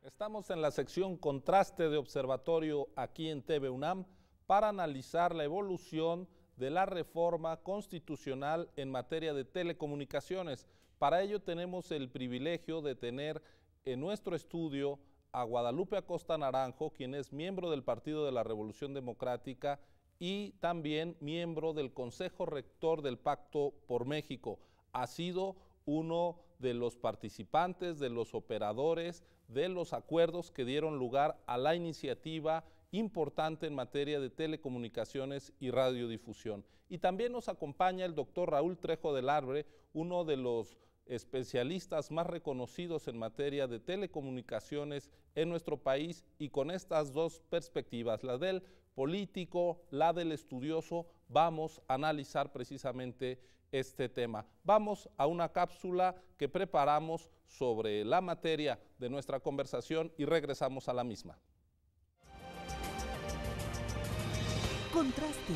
Estamos en la sección Contraste de Observatorio aquí en TV UNAM para analizar la evolución de la reforma constitucional en materia de telecomunicaciones. Para ello tenemos el privilegio de tener en nuestro estudio a Guadalupe Acosta Naranjo, quien es miembro del Partido de la Revolución Democrática y también miembro del Consejo Rector del Pacto por México. Ha sido uno de los participantes, de los operadores, de los acuerdos que dieron lugar a la iniciativa importante en materia de telecomunicaciones y radiodifusión. Y también nos acompaña el doctor Raúl Trejo del Arbre, uno de los especialistas más reconocidos en materia de telecomunicaciones en nuestro país, y con estas dos perspectivas, la del político, la del estudioso, vamos a analizar precisamente este tema. Vamos a una cápsula que preparamos sobre la materia de nuestra conversación y regresamos a la misma. Contraste.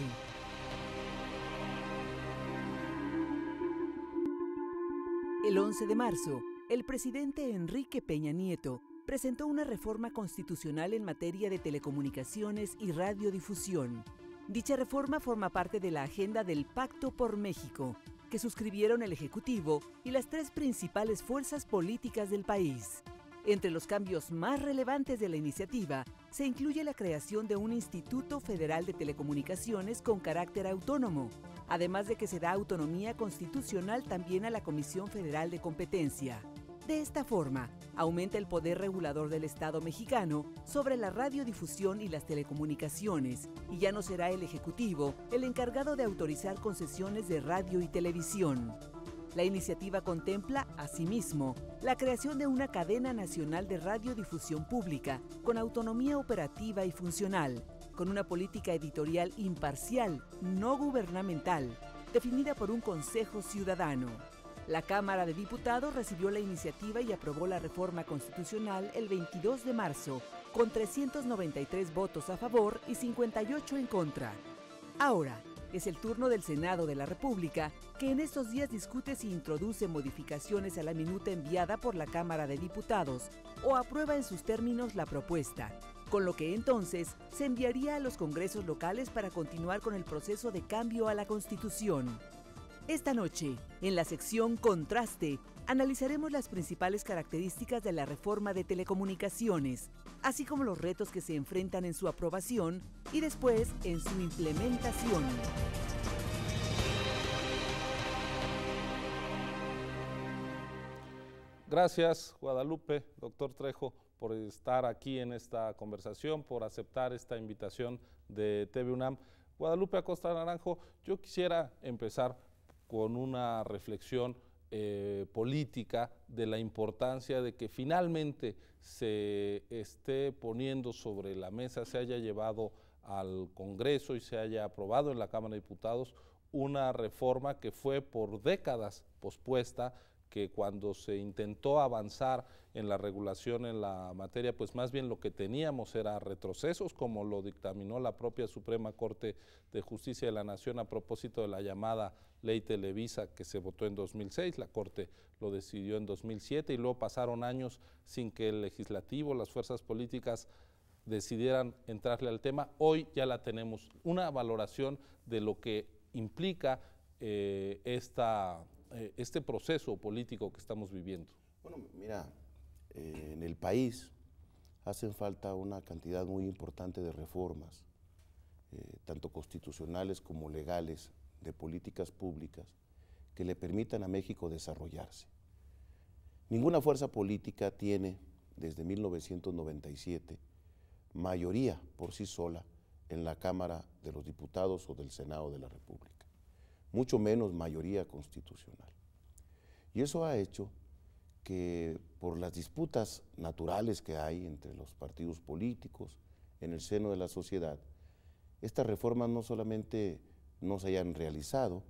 El 11 de marzo, el presidente Enrique Peña Nieto presentó una reforma constitucional en materia de telecomunicaciones y radiodifusión. Dicha reforma forma parte de la agenda del Pacto por México, que suscribieron el Ejecutivo y las tres principales fuerzas políticas del país. Entre los cambios más relevantes de la iniciativa se incluye la creación de un Instituto Federal de Telecomunicaciones con carácter autónomo, además de que se da autonomía constitucional también a la Comisión Federal de Competencia. De esta forma, aumenta el poder regulador del Estado mexicano sobre la radiodifusión y las telecomunicaciones, y ya no será el Ejecutivo el encargado de autorizar concesiones de radio y televisión. La iniciativa contempla, asimismo, la creación de una cadena nacional de radiodifusión pública con autonomía operativa y funcional, con una política editorial imparcial, no gubernamental, definida por un Consejo Ciudadano. La Cámara de Diputados recibió la iniciativa y aprobó la reforma constitucional el 22 de marzo, con 393 votos a favor y 58 en contra. Ahora es el turno del Senado de la República, que en estos días discute si introduce modificaciones a la minuta enviada por la Cámara de Diputados o aprueba en sus términos la propuesta, con lo que entonces se enviaría a los congresos locales para continuar con el proceso de cambio a la Constitución. Esta noche, en la sección Contraste, analizaremos las principales características de la reforma de telecomunicaciones, así como los retos que se enfrentan en su aprobación y después en su implementación. Gracias, Guadalupe, doctor Trejo, por estar aquí en esta conversación, por aceptar esta invitación de TV UNAM. Guadalupe Acosta Naranjo, yo quisiera empezar con una reflexión política de la importancia de que finalmente se esté poniendo sobre la mesa, se haya llevado al Congreso y se haya aprobado en la Cámara de Diputados una reforma que fue por décadas pospuesta, que cuando se intentó avanzar en la regulación en la materia, pues más bien lo que teníamos era retrocesos, como lo dictaminó la propia Suprema Corte de Justicia de la Nación a propósito de la llamada Ley Televisa, que se votó en 2006, la Corte lo decidió en 2007 y luego pasaron años sin que el legislativo, las fuerzas políticas decidieran entrarle al tema. Hoy ya la tenemos, una valoración de lo que implica este proceso político que estamos viviendo. Bueno, mira, en el país hacen falta una cantidad muy importante de reformas, tanto constitucionales como legales, de políticas públicas que le permitan a México desarrollarse. Ninguna fuerza política tiene, desde 1997, mayoría por sí sola en la Cámara de los Diputados o del Senado de la República, mucho menos mayoría constitucional. Y eso ha hecho que por las disputas naturales que hay entre los partidos políticos, en el seno de la sociedad, estas reformas no solamente no se hayan realizado,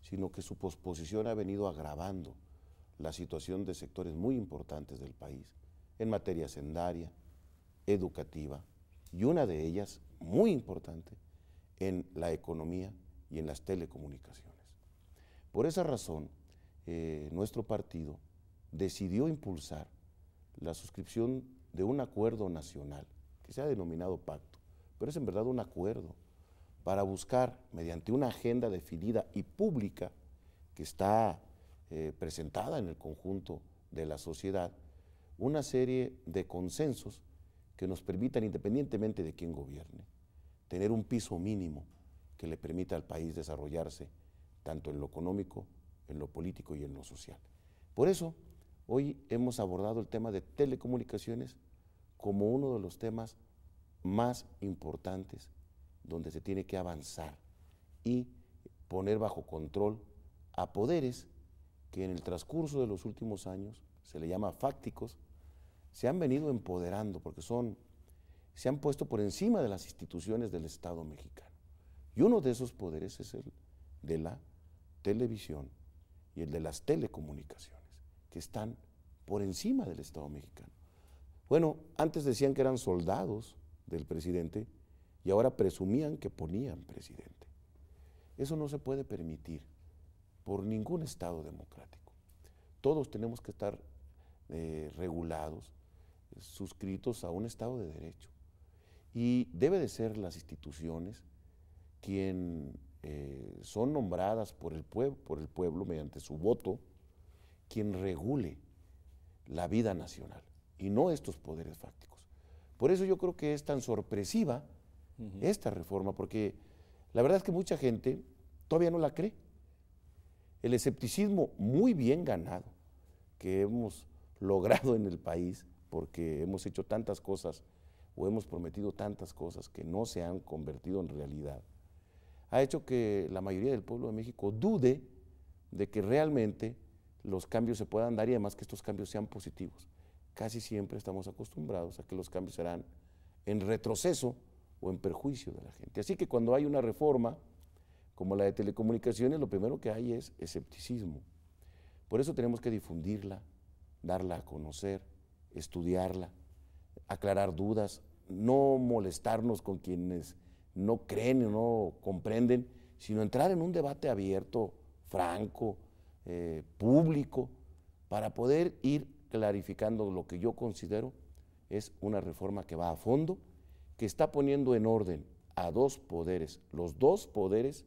sino que su posposición ha venido agravando la situación de sectores muy importantes del país, en materia hacendaria, educativa, y una de ellas, muy importante, en la economía y en las telecomunicaciones. Por esa razón, nuestro partido decidió impulsar la suscripción de un acuerdo nacional, que se ha denominado pacto, pero es en verdad un acuerdo para buscar, mediante una agenda definida y pública que está presentada en el conjunto de la sociedad, una serie de consensos que nos permitan, independientemente de quién gobierne, tener un piso mínimo que le permita al país desarrollarse tanto en lo económico, en lo político y en lo social. Por eso, hoy hemos abordado el tema de telecomunicaciones como uno de los temas más importantes donde se tiene que avanzar y poner bajo control a poderes que en el transcurso de los últimos años, se le llama fácticos, se han venido empoderando porque se han puesto por encima de las instituciones del Estado mexicano. Y uno de esos poderes es el de la televisión y el de las telecomunicaciones, que están por encima del Estado mexicano. Bueno, antes decían que eran soldados del presidente y ahora presumían que ponían presidente. Eso no se puede permitir por ningún Estado democrático. Todos tenemos que estar regulados, suscritos a un Estado de Derecho. Y debe de ser las instituciones quien son nombradas por el pueblo mediante su voto, quien regule la vida nacional y no estos poderes fácticos. Por eso yo creo que es tan sorpresiva esta reforma, porque la verdad es que mucha gente todavía no la cree. El escepticismo muy bien ganado que hemos logrado en el país, porque hemos hecho tantas cosas o hemos prometido tantas cosas que no se han convertido en realidad, ha hecho que la mayoría del pueblo de México dude de que realmente los cambios se puedan dar y además que estos cambios sean positivos. Casi siempre estamos acostumbrados a que los cambios serán en retroceso o en perjuicio de la gente. Así que cuando hay una reforma como la de telecomunicaciones, lo primero que hay es escepticismo. Por eso tenemos que difundirla, darla a conocer, estudiarla, aclarar dudas, no molestarnos con quienes no creen o no comprenden, sino entrar en un debate abierto, franco, público, para poder ir clarificando lo que yo considero es una reforma que va a fondo, que está poniendo en orden a dos poderes, los dos poderes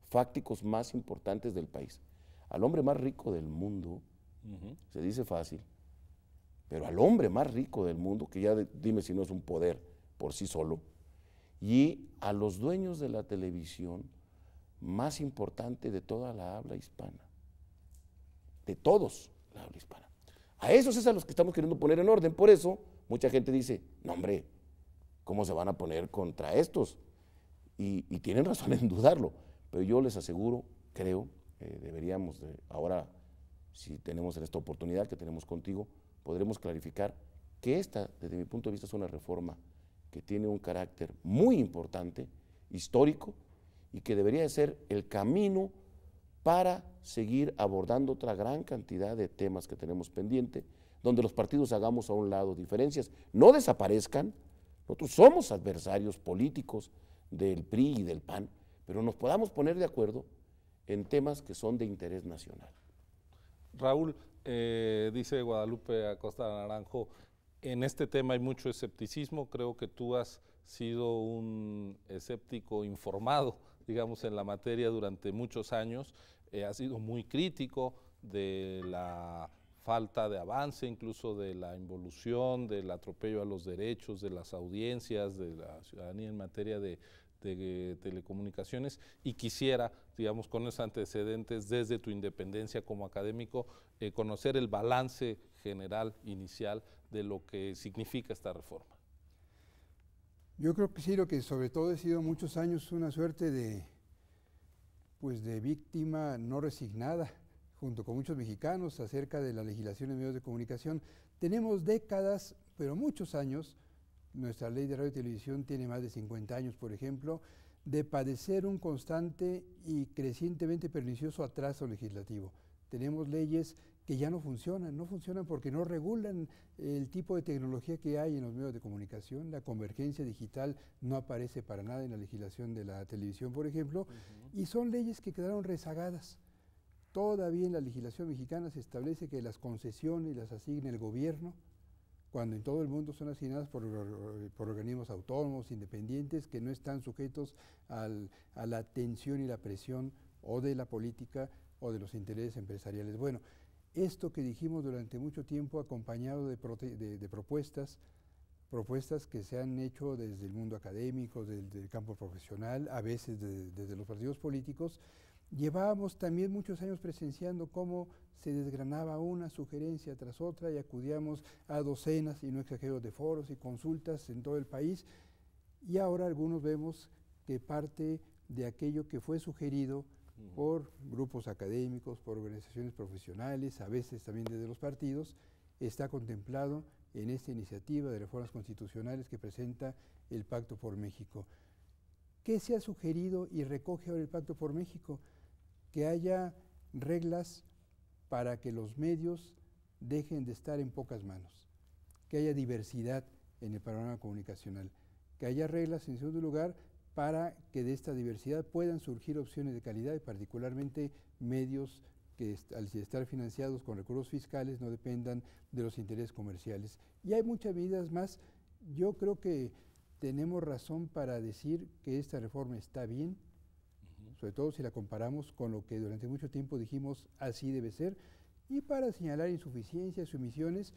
fácticos más importantes del país. Al hombre más rico del mundo, se dice fácil, pero al hombre más rico del mundo, que ya dime si no es un poder por sí solo, y a los dueños de la televisión más importante de toda la habla hispana, de todos la habla hispana. A esos es a los que estamos queriendo poner en orden. Por eso mucha gente dice, no hombre, ¿cómo se van a poner contra estos? Y tienen razón en dudarlo, pero yo les aseguro, creo, deberíamos ahora, si tenemos esta oportunidad que tenemos contigo, podremos clarificar que esta, desde mi punto de vista, es una reforma que tiene un carácter muy importante, histórico, y que debería de ser el camino para seguir abordando otra gran cantidad de temas que tenemos pendiente, donde los partidos hagamos a un lado diferencias, no desaparezcan. Nosotros somos adversarios políticos del PRI y del PAN, pero nos podamos poner de acuerdo en temas que son de interés nacional. Raúl, dice Guadalupe Acosta Naranjo, en este tema hay mucho escepticismo, creo que tú has sido un escéptico informado, digamos, en la materia durante muchos años, has sido muy crítico de la falta de avance, incluso de la involución, del atropello a los derechos, de las audiencias, de la ciudadanía en materia de telecomunicaciones, y quisiera, digamos, con esos antecedentes, desde tu independencia como académico, conocer el balance general, inicial, de lo que significa esta reforma. Yo creo que sí, lo que sobre todo he sido muchos años una suerte de víctima no resignada, junto con muchos mexicanos, acerca de la legislación en medios de comunicación. Tenemos décadas, pero muchos años, nuestra ley de radio y televisión tiene más de 50 años, por ejemplo, de padecer un constante y crecientemente pernicioso atraso legislativo. Tenemos leyes que ya no funcionan porque no regulan el tipo de tecnología que hay en los medios de comunicación. La convergencia digital no aparece para nada en la legislación de la televisión, por ejemplo, y son leyes que quedaron rezagadas. Todavía en la legislación mexicana se establece que las concesiones las asigna el gobierno, cuando en todo el mundo son asignadas por organismos autónomos, independientes, que no están sujetos a la tensión y la presión o de la política o de los intereses empresariales. Bueno, esto que dijimos durante mucho tiempo acompañado de propuestas que se han hecho desde el mundo académico, desde el campo profesional, a veces desde los partidos políticos. Llevábamos también muchos años presenciando cómo se desgranaba una sugerencia tras otra y acudíamos a docenas, y no exagero, de foros y consultas en todo el país, y ahora algunos vemos que parte de aquello que fue sugerido por grupos académicos, por organizaciones profesionales, a veces también desde los partidos, está contemplado en esta iniciativa de reformas constitucionales que presenta el Pacto por México. ¿Qué se ha sugerido y recoge ahora el Pacto por México? Que haya reglas para que los medios dejen de estar en pocas manos, que haya diversidad en el panorama comunicacional, que haya reglas, en segundo lugar, para que de esta diversidad puedan surgir opciones de calidad y particularmente medios que al estar financiados con recursos fiscales no dependan de los intereses comerciales. Y hay muchas medidas más. Yo creo que tenemos razón para decir que esta reforma está bien, sobre todo si la comparamos con lo que durante mucho tiempo dijimos así debe ser, y para señalar insuficiencias o omisiones,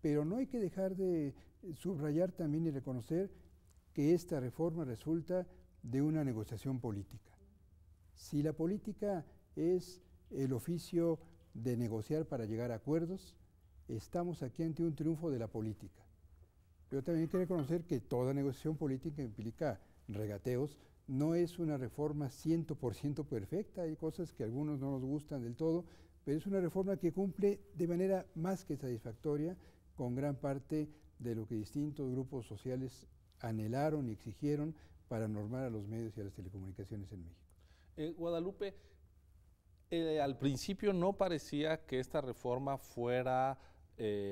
pero no hay que dejar de subrayar también y reconocer que esta reforma resulta de una negociación política. Si la política es el oficio de negociar para llegar a acuerdos, estamos aquí ante un triunfo de la política. Pero también hay que reconocer que toda negociación política implica regateos, no es una reforma 100% perfecta, hay cosas que a algunos no nos gustan del todo, pero es una reforma que cumple de manera más que satisfactoria con gran parte de lo que distintos grupos sociales anhelaron y exigieron para normar a los medios y a las telecomunicaciones en México. Guadalupe, al principio no parecía que esta reforma fuera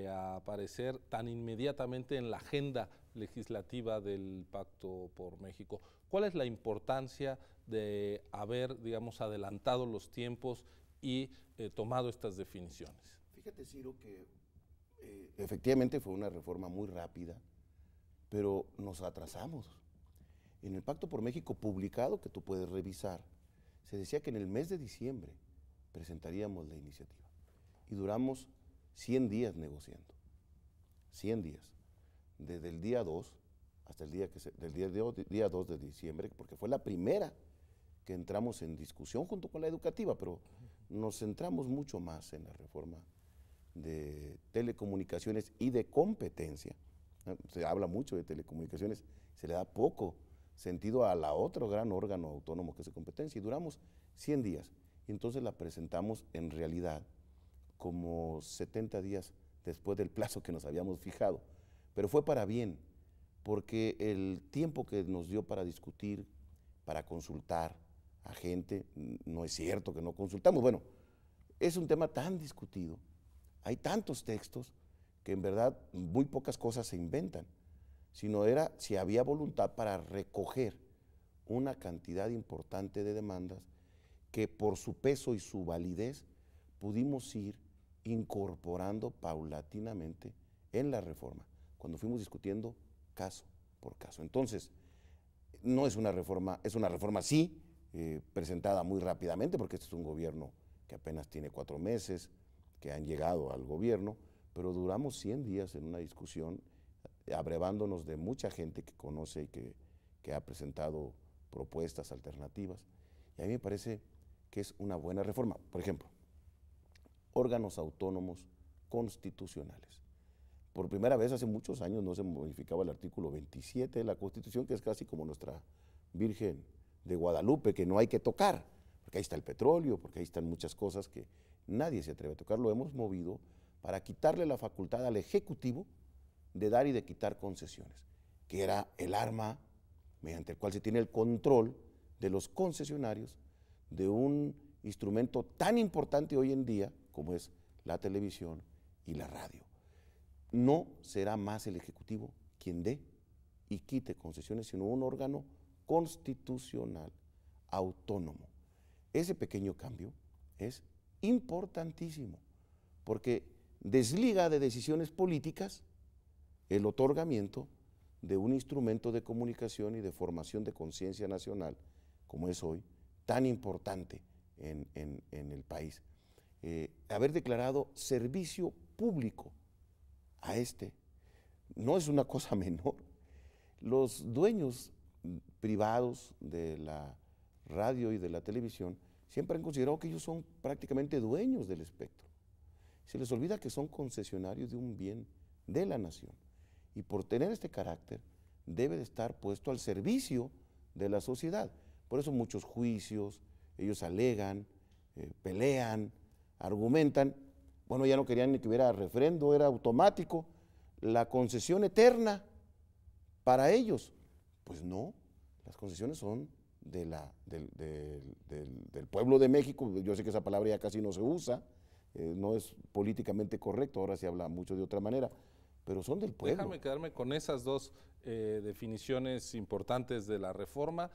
a aparecer tan inmediatamente en la agenda legislativa del Pacto por México. ¿Cuál es la importancia de haber, digamos, adelantado los tiempos y tomado estas definiciones? Fíjate, Ciro, que efectivamente fue una reforma muy rápida, pero nos atrasamos. En el Pacto por México publicado, que tú puedes revisar, se decía que en el mes de diciembre presentaríamos la iniciativa y duramos 100 días negociando, 100 días, desde el día 2 hasta el día 2 de diciembre, porque fue la primera que entramos en discusión junto con la educativa, pero nos centramos mucho más en la reforma de telecomunicaciones y de competencia. Se habla mucho de telecomunicaciones, se le da poco sentido a la otro gran órgano autónomo que es de competencia, y duramos 100 días. Y entonces la presentamos en realidad como 70 días después del plazo que nos habíamos fijado. Pero fue para bien, porque el tiempo que nos dio para discutir, para consultar a gente, no es cierto que no consultamos. Bueno, es un tema tan discutido, hay tantos textos que en verdad muy pocas cosas se inventan, sino era si había voluntad para recoger una cantidad importante de demandas que por su peso y su validez pudimos ir incorporando paulatinamente en la reforma, cuando fuimos discutiendo caso por caso. Entonces, no es una reforma, es una reforma sí, presentada muy rápidamente, porque este es un gobierno que apenas tiene 4 meses, que han llegado al gobierno, pero duramos 100 días en una discusión, abrevándonos de mucha gente que conoce y que ha presentado propuestas alternativas, y a mí me parece que es una buena reforma. Por ejemplo, órganos autónomos constitucionales. Por primera vez hace muchos años no se modificaba el artículo 27 de la Constitución, que es casi como nuestra Virgen de Guadalupe, que no hay que tocar, porque ahí está el petróleo, porque ahí están muchas cosas que nadie se atreve a tocar. Lo hemos movido para quitarle la facultad al Ejecutivo de dar y de quitar concesiones, que era el arma mediante el cual se tiene el control de los concesionarios de un instrumento tan importante hoy en día como es la televisión y la radio. No será más el Ejecutivo quien dé y quite concesiones, sino un órgano constitucional, autónomo. Ese pequeño cambio es importantísimo, porque desliga de decisiones políticas el otorgamiento de un instrumento de comunicación y de formación de conciencia nacional, como es hoy, tan importante en el país. Haber declarado servicio público a no es una cosa menor. Los dueños privados de la radio y de la televisión siempre han considerado que ellos son prácticamente dueños del espectro. Se les olvida que son concesionarios de un bien de la nación y por tener este carácter debe de estar puesto al servicio de la sociedad. Por eso muchos juicios, ellos alegan, pelean, argumentan. Bueno, ya no querían ni que hubiera referendo, era automático, la concesión eterna para ellos. Pues no, las concesiones son del pueblo de México. Yo sé que esa palabra ya casi no se usa, no es políticamente correcto, ahora se habla mucho de otra manera, pero son del pueblo. Déjame quedarme con esas dos definiciones importantes de la reforma.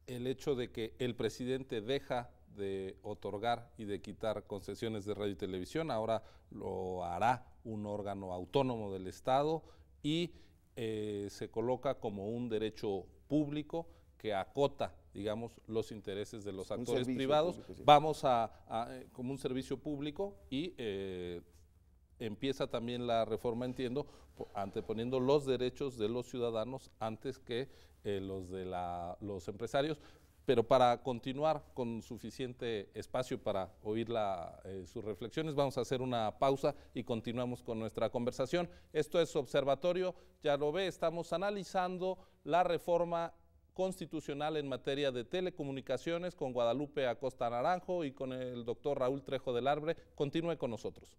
El hecho de que el presidente deja de otorgar y de quitar concesiones de radio y televisión, ahora lo hará un órgano autónomo del Estado y se coloca como un derecho público que acota, digamos, los intereses de los actores privados. Público, sí. Vamos como un servicio público y empieza también la reforma, entiendo, anteponiendo los derechos de los ciudadanos antes que los de los empresarios. Pero para continuar con suficiente espacio para oír sus reflexiones, vamos a hacer una pausa y continuamos con nuestra conversación. Esto es Observatorio, ya lo ve, estamos analizando la reforma constitucional en materia de telecomunicaciones con Guadalupe Acosta Naranjo y con el doctor Raúl Trejo del Arbre. Continúe con nosotros.